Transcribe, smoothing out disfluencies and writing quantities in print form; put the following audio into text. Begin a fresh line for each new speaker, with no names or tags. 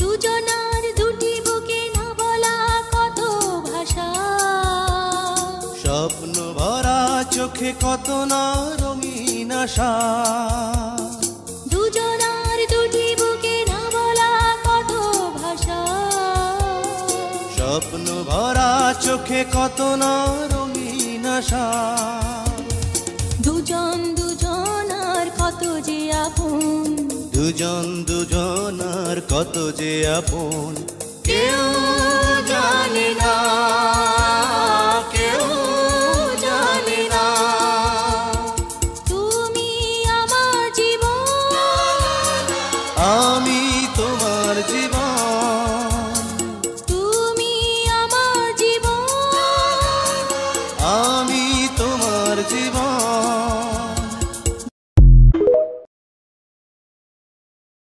দুজনার দুটি বুকে না বলা কত ভাষা,
স্বপ্ন ভরা চোখে কত না রঙিন আশা।
দুজনার দুটি বুকে না বলা কত ভাষা,
স্বপ্ন ভরা চোখে কত না রঙিন আশা।
দুজন দুজনার কত যে আপন,
দুজন দুজনার কত যে আপন, কেউ জানে না।